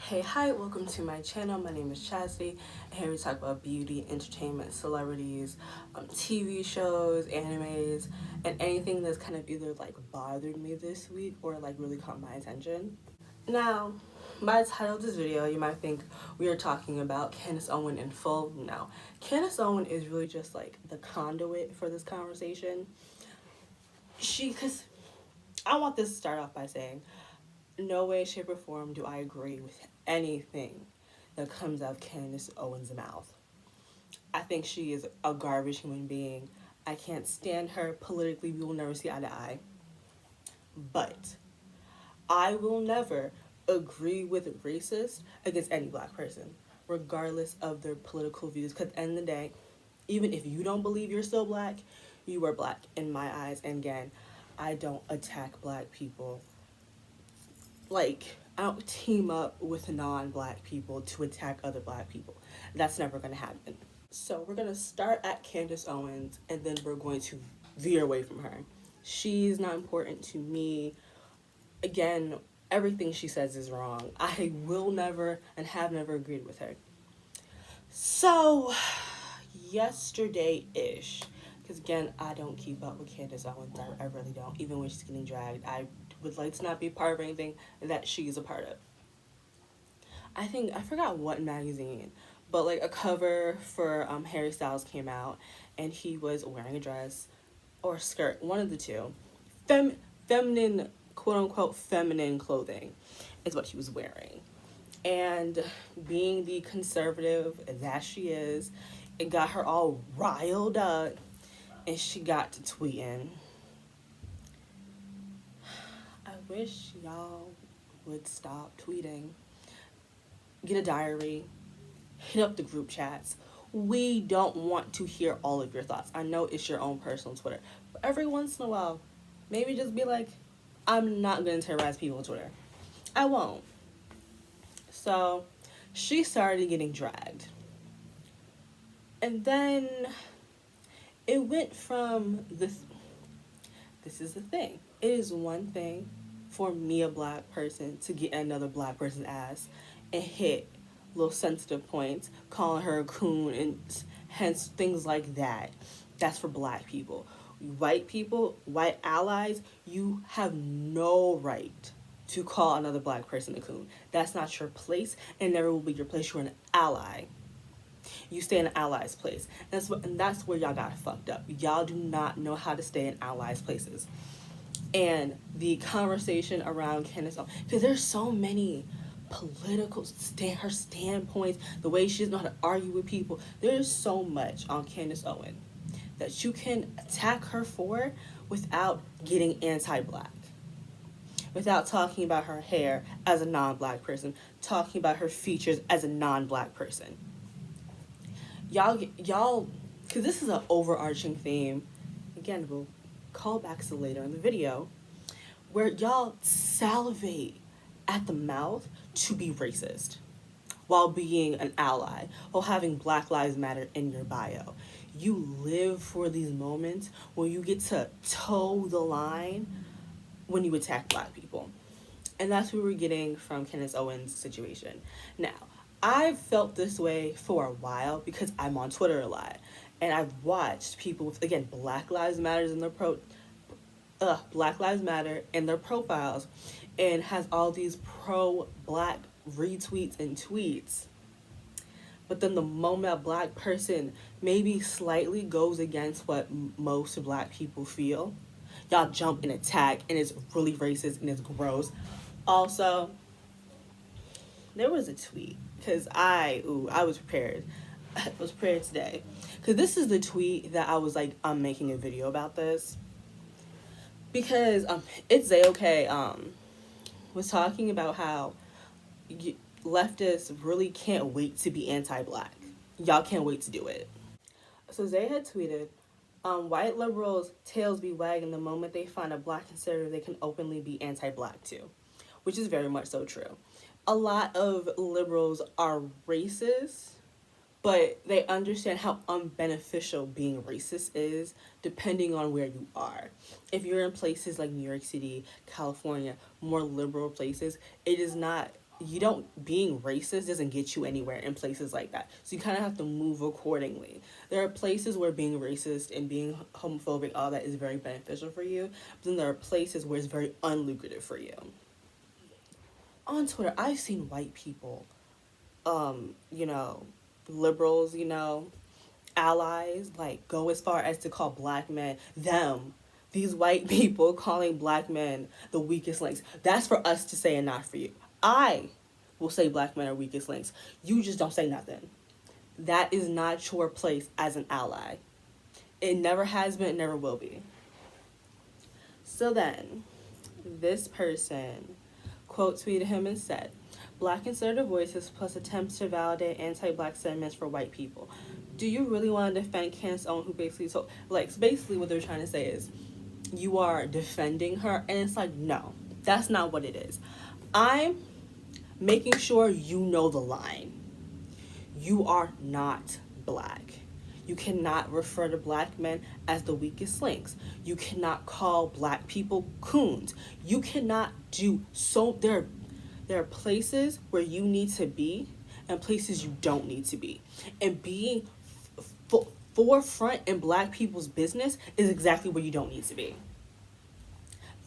Hey, hi, welcome to my channel. My name is Chastity, and here we talk about beauty, entertainment, celebrities, TV shows, animes, and anything that's kind of either like bothered me this week or like really caught my attention. Now, by the title of this video, you might think we are talking about Candace Owens in full. No, Candace Owens is really just like the conduit for this conversation. Because I want this to start off by saying, no way, shape, or form do I agree with anything that comes out of Candace Owens' mouth. I think she is a garbage human being. I can't stand her politically. We will never see eye to eye. But I will never agree with racist against any black person, regardless of their political views. Because at the end of the day, even if you don't believe you're still black, you are black in my eyes. And again, I don't attack black people. Like, I don't team up with non-black people to attack other black people. That's never going to happen. So we're going to start at Candace Owens, and then we're going to veer away from her. She's not important to me. Again, everything she says is wrong. I will never and have never agreed with her. So, yesterday-ish, because again, I don't keep up with Candace Owens. I really don't. Even when she's getting dragged, I would like to not be part of anything that she's a part of. I forgot what magazine, but like a cover for Harry Styles came out, and he was wearing a dress or a skirt, one of the two. Feminine, quote unquote, feminine clothing is what he was wearing. And being the conservative that she is, it got her all riled up, and she got to tweeting. I wish y'all would stop tweeting. Get a diary, hit up the group chats. We don't want to hear all of your thoughts. I know it's your own personal Twitter, but every once in a while, maybe just be like, I'm not going to terrorize people on Twitter. I won't. So she started getting dragged. And then it went from this is the thing. It is one thing for me, a black person, to get another black person's ass and hit little sensitive points, calling her a coon and hence things like that. That's for black people. White people, white allies, you have no right to call another black person a coon. That's not your place and never will be your place. You're an ally. You stay in an ally's place. And that's where y'all got fucked up. Y'all do not know how to stay in allies' places. And the conversation around Candace Owens, because there's so many political her standpoints, the way she doesn't know how to argue with people. There's so much on Candace Owens that you can attack her for without getting anti-black. Without talking about her hair as a non-black person, talking about her features as a non-black person. Y'all, because this is an overarching theme. Again, we'll call back to later in the video, where y'all salivate at the mouth to be racist while being an ally, while having Black Lives Matter in your bio. You live for these moments when you get to toe the line when you attack black people. And that's what we're getting from Candace Owens' situation. Now, I've felt this way for a while because I'm on Twitter a lot. And I've watched people with, again, Black Lives Matter in their Black Lives Matter in their profiles, and has all these pro-black retweets and tweets. But then the moment a black person maybe slightly goes against what most black people feel, y'all jump and attack, and it's really racist and it's gross. Also, there was a tweet, because I was prepared. I was prepared today. Because this is the tweet that I was like, I'm making a video about this. Because it's okay. Was talking about how leftists really can't wait to be anti-black. Y'all can't wait to do it. So Zay had tweeted, white liberals' tails be wagging the moment they find a black conservative they can openly be anti-black to, which is very much so true. A lot of liberals are racist, but they understand how unbeneficial being racist is depending on where you are. If you're in places like New York City, California, more liberal places, it is not you don't, being racist doesn't get you anywhere in places like that. So you kind of have to move accordingly. There are places where being racist and being homophobic, all that, is very beneficial for you. But then there are places where it's very unlucrative for you. On Twitter, I've seen white people, you know, liberals, you know, allies, like, go as far as to call black men them. These white people calling black men the weakest links. That's for us to say and not for you. I will say black men are weakest links. You just don't say nothing. That is not your place as an ally. It never has been, it never will be. So then, this person quote tweeted him and said, Black conservative voices plus attempts to validate anti-black sentiments for white people. Do you really want to defend Candace Owens, who basically, so basically what they're trying to say is, you are defending her, and it's like, no, that's not what it is. I'm making sure you know the line. You are not black. You cannot refer to black men as the weakest links. You cannot call black people coons. You cannot do so. There are places where you need to be and places you don't need to be. And being forefront in black people's business is exactly where you don't need to be.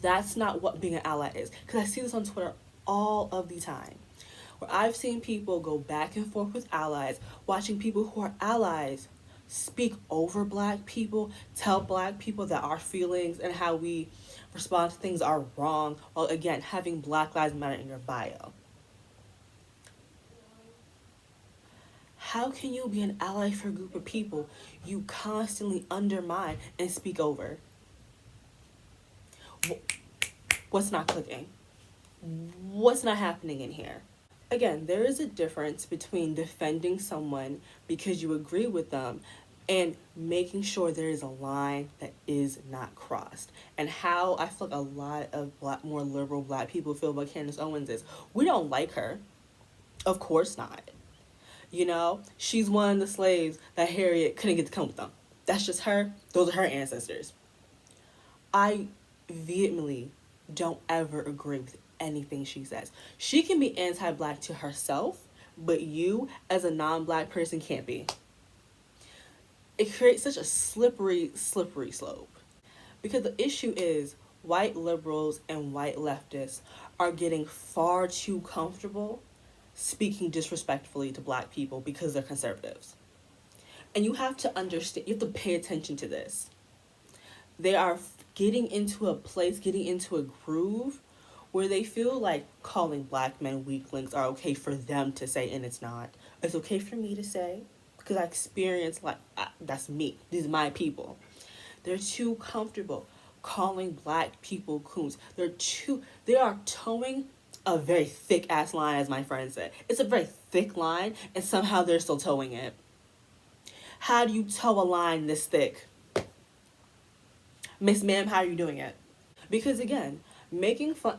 That's not what being an ally is. Because I see this on Twitter all of the time, where I've seen people go back and forth with allies, watching people who are allies speak over black people, tell black people that our feelings and how we respond to things are wrong, while again having Black Lives Matter in your bio. How can you be an ally for a group of people you constantly undermine and speak over? What's not clicking? What's not happening in here? Again, there is a difference between defending someone because you agree with them and making sure there is a line that is not crossed. And how I feel like a lot of more liberal black people feel about Candace Owens is, we don't like her. Of course not. You know, she's one of the slaves that Harriet couldn't get to come with them. That's just her. Those are her ancestors. I vehemently don't ever agree with anything she says. She can be anti-black to herself, but you as a non-black person can't be. It creates such a slippery slope. Because the issue is, white liberals and white leftists are getting far too comfortable speaking disrespectfully to black people because they're conservatives. And you have to understand, you have to pay attention to this. They are getting into a place, getting into a groove where they feel like calling black men weaklings are okay for them to say, and it's not. It's okay for me to say, because I experience, like, that's me. These are my people. They're too comfortable calling black people coons. They are towing a very thick ass line, as my friend said. It's a very thick line, and somehow they're still towing it. How do you tow a line this thick? Miss Ma'am, how are you doing it? Because again, making fun,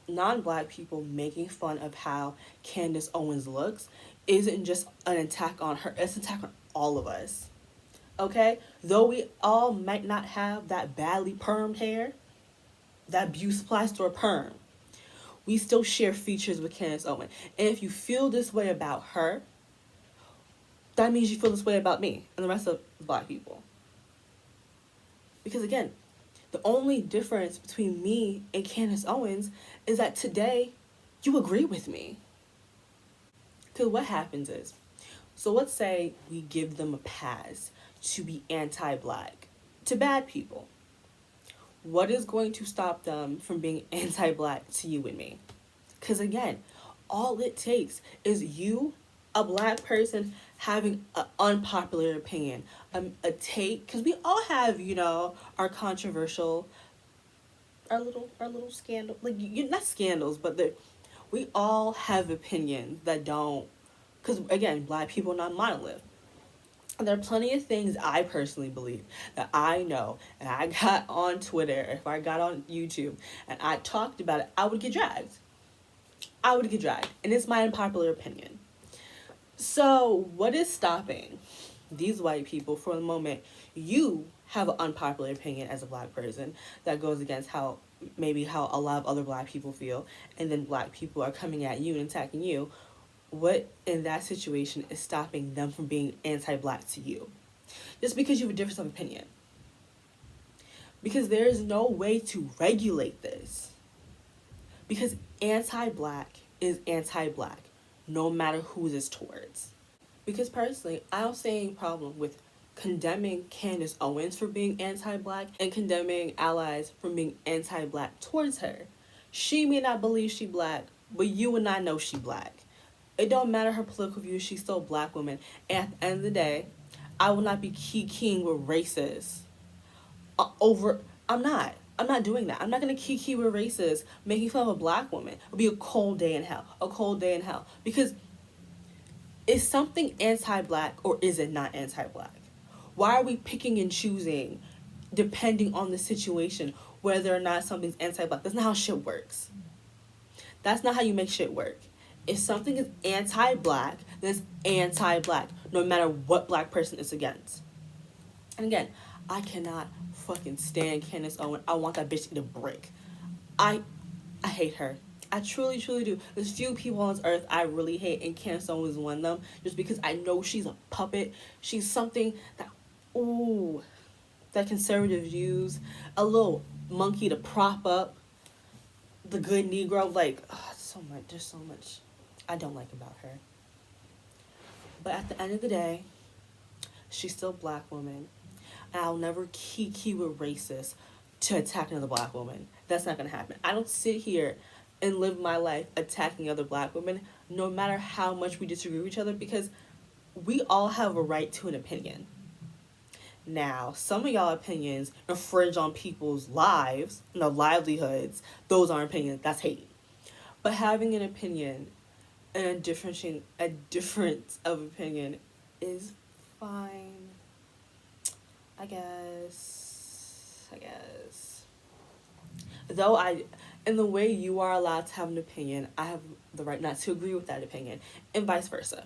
non-black people making fun of how Candace Owens looks isn't just an attack on her, it's an attack on all of us. Okay? Though we all might not have that badly permed hair, that beauty supply store perm, we still share features with Candace Owens. And if you feel this way about her, that means you feel this way about me and the rest of black people. Because again, the only difference between me and Candace Owens is that today you agree with me. Because what happens is, so let's say we give them a pass to be anti-black to bad people. What is going to stop them from being anti-black to you and me? Because again, all it takes is you, a black person, having an unpopular opinion, a take, because we all have, you know, our controversial, our little scandal, like, not scandals, but we all have opinions that don't, because again, black people are not monolith. There are plenty of things I personally believe that I know, and I got on Twitter, if I got on YouTube, and I talked about it, I would get dragged. And it's my unpopular opinion. So what is stopping these white people for the moment? You have an unpopular opinion as a black person that goes against how maybe how a lot of other black people feel, and then black people are coming at you and attacking you, what in that situation is stopping them from being anti-black to you? Just because you have a difference of opinion. Because there is no way to regulate this. Because anti-black is anti-black, no matter who this towards. Because personally, I don't see any problem with condemning Candace Owens for being anti-black and condemning allies for being anti-black towards her. She may not believe she black, but you and I know she black. It don't matter her political views, she's still a black woman. And at the end of the day, I will not be keying with racists over. I'm not doing that. I'm not gonna kiki with racists making fun of a black woman. It'll be a cold day in hell. A cold day in hell. Because is something anti-black or is it not anti-black? Why are we picking and choosing depending on the situation whether or not something's anti-black? That's not how shit works. That's not how you make shit work. If something is anti-black, then it's anti-black, no matter what black person it's against. And again, I cannot fucking stand Candace Owens. I want that bitch to eat a brick. I hate her. I truly, truly do. There's few people on this earth I really hate, and Candace Owens is one of them, just because I know she's a puppet. She's something that, that conservatives use. A little monkey to prop up the good Negro. Like, there's so much I don't like about her. But at the end of the day, she's still a black woman. I'll never kiki with racists to attack another black woman. That's not going to happen. I don't sit here and live my life attacking other black women, no matter how much we disagree with each other, because we all have a right to an opinion. Now, some of y'all opinions infringe on people's lives, livelihoods. Those aren't opinions. That's hate. But having an opinion and a difference of opinion is fine. I guess. Though in the way you are allowed to have an opinion, I have the right not to agree with that opinion, and vice versa.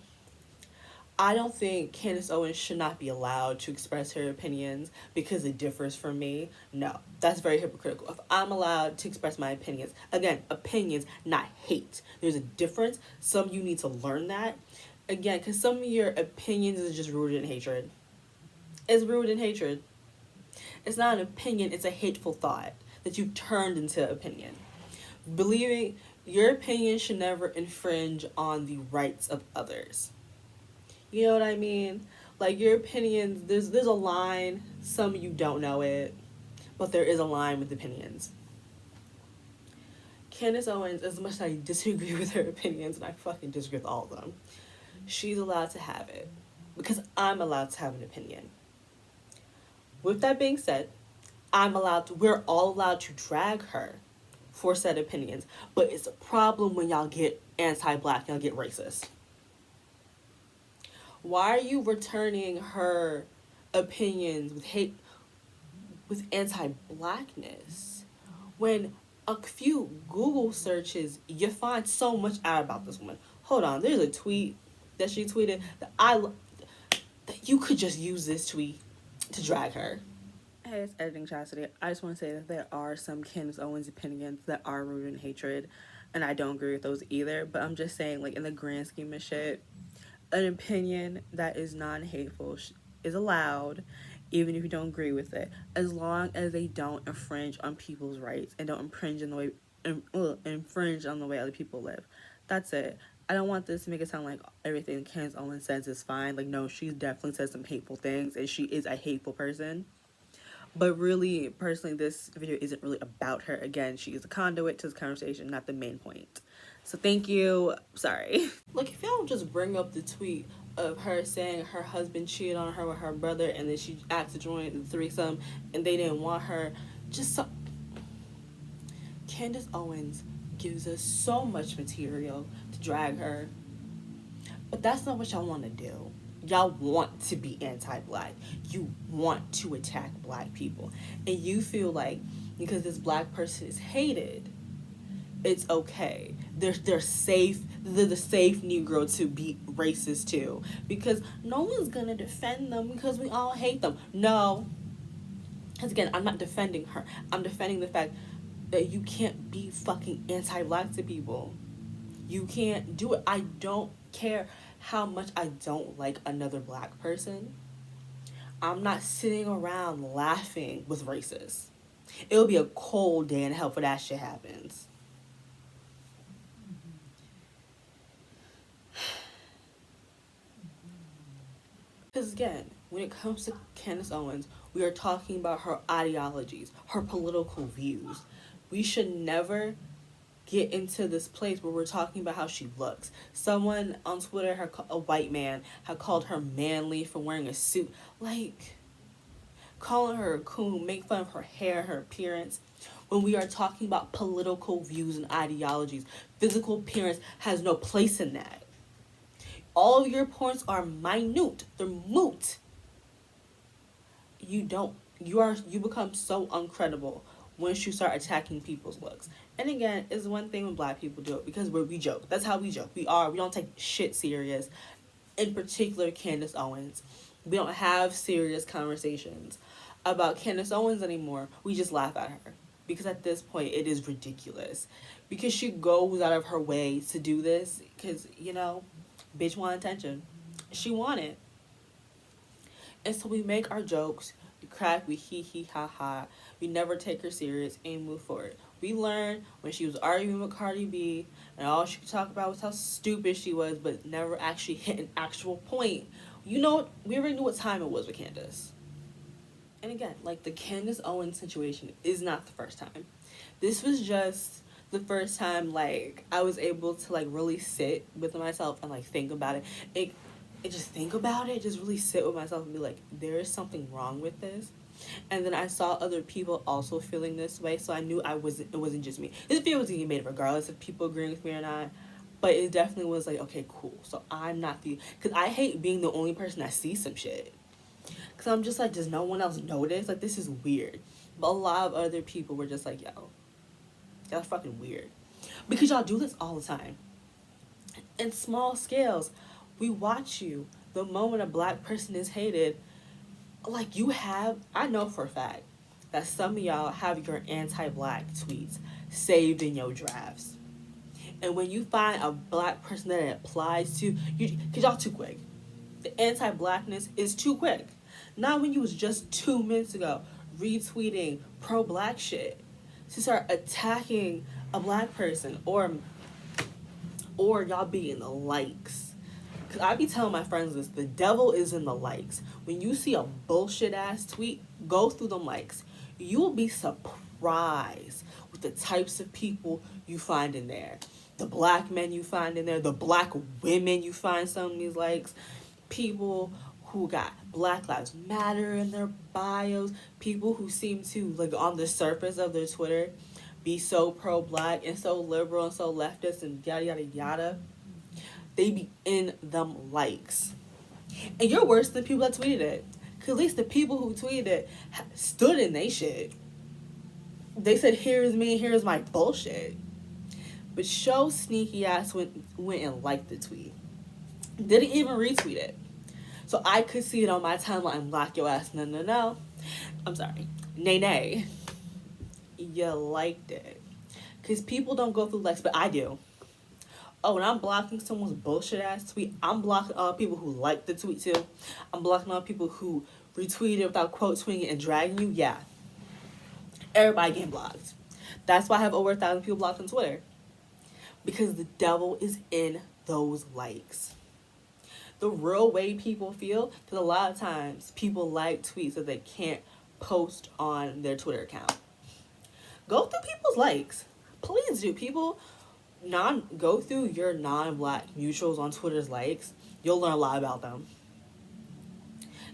I don't think Candace Owens should not be allowed to express her opinions because it differs from me. No, that's very hypocritical. If I'm allowed to express my opinions, again, opinions, not hate. There's a difference. Some of you need to learn that. Again, because some of your opinions is just rooted in hatred. It's rooted in hatred. It's not an opinion, it's a hateful thought that you turned into opinion. Believing your opinion should never infringe on the rights of others. You know what I mean? Like, your opinions, there's a line, some of you don't know it, but there is a line with opinions. Candace Owens, as much as I disagree with her opinions, and I fucking disagree with all of them, she's allowed to have it. Because I'm allowed to have an opinion. With that being said, we're all allowed to drag her for said opinions. But it's a problem when y'all get anti-black, y'all get racist. Why are you returning her opinions with hate, with anti-blackness? When a few Google searches, you find so much out about this woman. Hold on, there's a tweet that she tweeted that you could just use this tweet to drag her. Hey, it's Editing Chastity. I just want to say that there are some Candace Owens opinions that are rooted in hatred, and I don't agree with those either, but I'm just saying, like, in the grand scheme of shit, an opinion that is non-hateful is allowed, even if you don't agree with it, as long as they don't infringe on people's rights and don't infringe on the way other people live. That's it. I don't want this to make it sound like everything Candace Owens says is fine. Like, no, she definitely says some hateful things, and she is a hateful person. But really, personally, this video isn't really about her. Again, she is a conduit to this conversation, not the main point. So thank you. Sorry. Like, if y'all just bring up the tweet of her saying her husband cheated on her with her brother, and then she asked to join the threesome, and they didn't want her, Candace Owens gives us so much material to drag her. But that's not what y'all want to do. Y'all want to be anti-black. You want to attack black people. And you feel like because this black person is hated, it's okay. They're safe. They're the safe Negro to be racist too. Because no one's going to defend them because we all hate them. No. Because again, I'm not defending her. I'm defending the fact that you can't be fucking anti-black to people. You can't do it. I don't care how much I don't like another black person. I'm not sitting around laughing with racists. It'll be a cold day in hell for that shit happens. Because again, when it comes to Candace Owens, we are talking about her ideologies, her political views. We should never get into this place where we're talking about how she looks. Someone on Twitter, a white man, had called her manly for wearing a suit. Like, calling her a coon, make fun of her hair, her appearance. When we are talking about political views and ideologies, physical appearance has no place in that. All of your points are minute. They're moot. You become so uncredible once you start attacking people's looks. And again, it's one thing when black people do it because we joke. That's how we joke. We don't take shit serious. In particular, Candace Owens. We don't have serious conversations about Candace Owens anymore. We just laugh at her. Because at this point, it is ridiculous. Because she goes out of her way to do this. Because, bitch want attention. She want it. And so we make our jokes, we crack, we hee ha ha. We never take her serious and move forward. We learned when she was arguing with Cardi B, and all she could talk about was how stupid she was, but never actually hit an actual point. We already knew what time it was with Candace. And again, like the Candace Owens situation is not the first time. This was just the first time like I was able to like really sit with myself and like think about it. Just think about it, just really sit with myself and be like, there is something wrong with this. And then I saw other people also feeling this way, so I knew it wasn't just me. This video was getting made regardless of people agreeing with me or not. But it definitely was like, okay, cool. So I'm not because I hate being the only person that sees some shit. Because I'm just like, does no one else notice? Like, this is weird. But a lot of other people were just like, yo, that's fucking weird. Because y'all do this all the time. In small scales, we watch you. The moment a black person is hated, like I know for a fact that some of y'all have your anti-black tweets saved in your drafts. And when you find a black person that it applies to, because y'all too quick. The anti-blackness is too quick. Not when you was just 2 minutes ago retweeting pro-black shit to start attacking a black person or y'all be in the likes. Because I be telling my friends this, the devil is in the likes. When you see a bullshit ass tweet, go through them likes. You will be surprised with the types of people you find in there. The black men you find in there, the black women you find some of these likes, people who got Black Lives Matter in their bios, people who seem to, like on the surface of their Twitter, be so pro-black and so liberal and so leftist and yada yada yada. They be in them likes. And you're worse than people that tweeted it. Because at least the people who tweeted it stood in they shit. They said, here's me, here's my bullshit. But show sneaky ass went and liked the tweet. Didn't even retweet it. So I could see it on my timeline, block your ass, no. I'm sorry. Nay. You liked it. Because people don't go through likes, but I do. Oh, when I'm blocking someone's bullshit ass tweet, I'm blocking all people who like the tweet too. I'm blocking all people who retweeted it without quote tweeting it and dragging you. Yeah. Everybody getting blocked. That's why I have over 1,000 people blocked on Twitter. Because the devil is in those likes. The real way people feel, because a lot of times people like tweets that they can't post on their Twitter account. Go through people's likes. Please do. People go through your non-black mutuals on Twitter's likes. You'll learn a lot about them.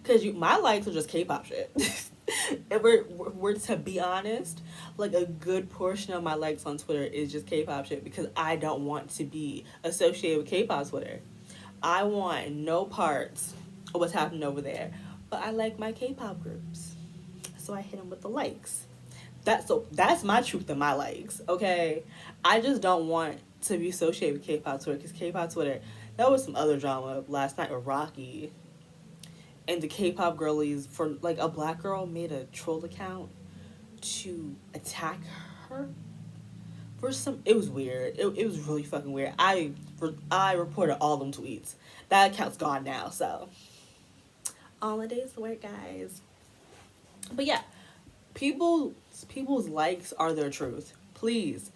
Because my likes are just K-pop shit. If we're to be honest, like a good portion of my likes on Twitter is just K-pop shit because I don't want to be associated with K-pop Twitter. I want no parts of what's happening over there. But I like my K-pop groups. So I hit them with the likes. That's my truth and my likes, okay? I just don't want to be associated with K-pop Twitter because K-pop Twitter, that was some other drama last night with Rocky. And the K-pop girlies, for like a black girl made a troll account to attack her. It was weird. It was really fucking weird. I reported all them tweets. That account's gone now, so all a day's work, guys. But yeah, people's likes are their truth. Please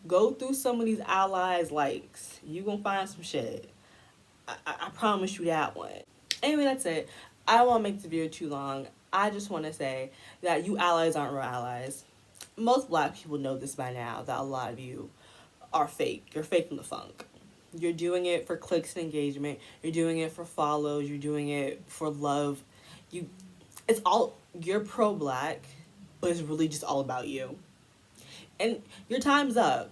go through some of these allies' likes. You gonna find some shit. I promise you that one. Anyway, that's it. I don't want to make the video too long. I just want to say that you allies aren't real allies. Most black people know this by now, that a lot of you are fake. You're faking the funk. You're doing it for clicks and engagement. You're doing it for follows. You're doing it for love. You're pro-black, but it's really just all about you. And your time's up.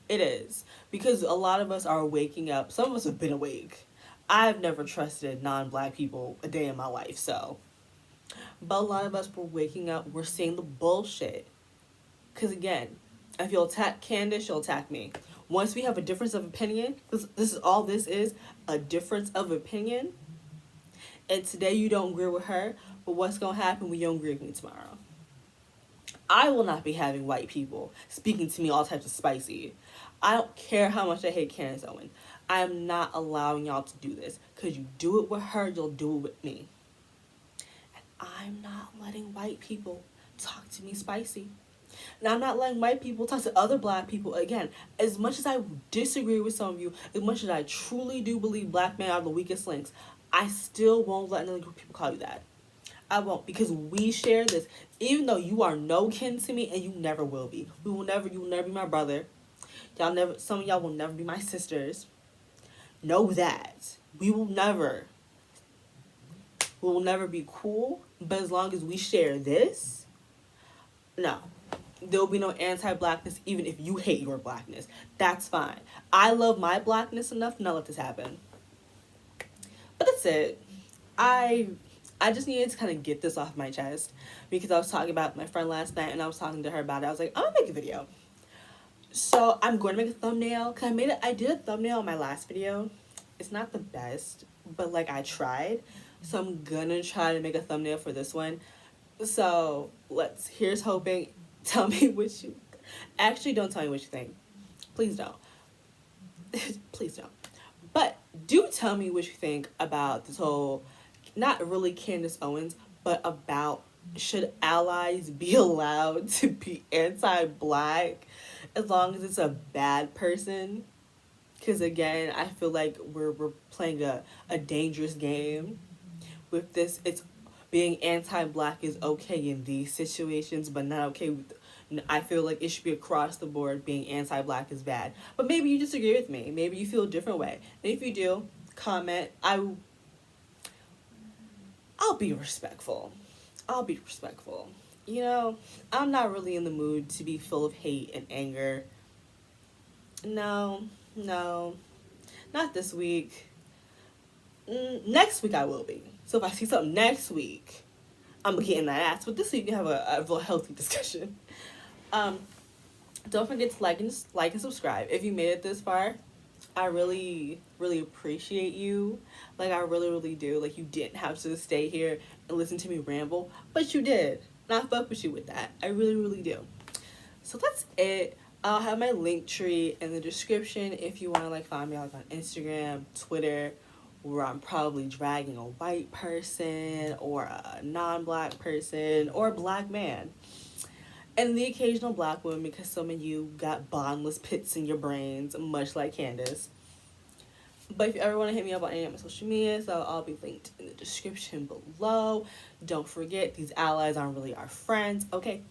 It is. Because a lot of us are waking up. Some of us have been awake. I've never trusted non-black people a day in my life, so. But a lot of us were waking up. We're seeing the bullshit. Because again, if you'll attack Candace, you'll attack me. Once we have a difference of opinion, this is all this is, a difference of opinion. And today you don't agree with her, but what's going to happen when you don't agree with me tomorrow? I will not be having white people speaking to me all types of spicy. I don't care how much I hate Candace Owens. I am not allowing y'all to do this. Because you do it with her, you'll do it with me. And I'm not letting white people talk to me spicy. And I'm not letting white people talk to other black people. Again, as much as I disagree with some of you, as much as I truly do believe black men are the weakest links, I still won't let another group of people call you that. I won't, because we share this. Even though you are no kin to me and you never will be. You will never be my brother. Some of y'all will never be my sisters. Know that. We will never be cool, but as long as we share this, no. There'll be no anti-blackness even if you hate your blackness. That's fine. I love my blackness enough to not let this happen. But that's it. I just needed to kind of get this off my chest because I was talking about my friend last night and I was talking to her about it. I was like, I'm gonna make a video. So I'm going to make a thumbnail because I did a thumbnail on my last video. It's not the best, but like I tried. So I'm gonna try to make a thumbnail for this one. So here's hoping. Tell me what you... Actually, don't tell me what you think. Please don't. Please don't. But do tell me what you think about this whole... Not really Candace Owens, but about should allies be allowed to be anti-black as long as it's a bad person? Because again, I feel like we're playing a dangerous game with this. It's being anti-black is okay in these situations, but not okay with... I feel like it should be across the board. Being anti-black is bad. But maybe you disagree with me. Maybe you feel a different way. And if you do, comment. I'll be respectful. I'll be respectful. You know, I'm not really in the mood to be full of hate and anger. No. Not this week. Next week I will be. So if I see something next week, I'm getting that ass. But this week we have a real healthy discussion. Don't forget to like and subscribe. If you made it this far, I really, really appreciate you. Like, I really, really do. Like, you didn't have to stay here and listen to me ramble, but you did. And I fuck with you with that. I really, really do. So that's it. I'll have my link tree in the description if you want to, like, find me like on Instagram, Twitter, where I'm probably dragging a white person or a non-black person or a black man. And the occasional black woman, because some of you got bottomless pits in your brains, much like Candace. But if you ever want to hit me up on any of my social media, so I'll be linked in the description below. Don't forget, these allies aren't really our friends. Okay,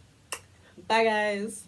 bye guys.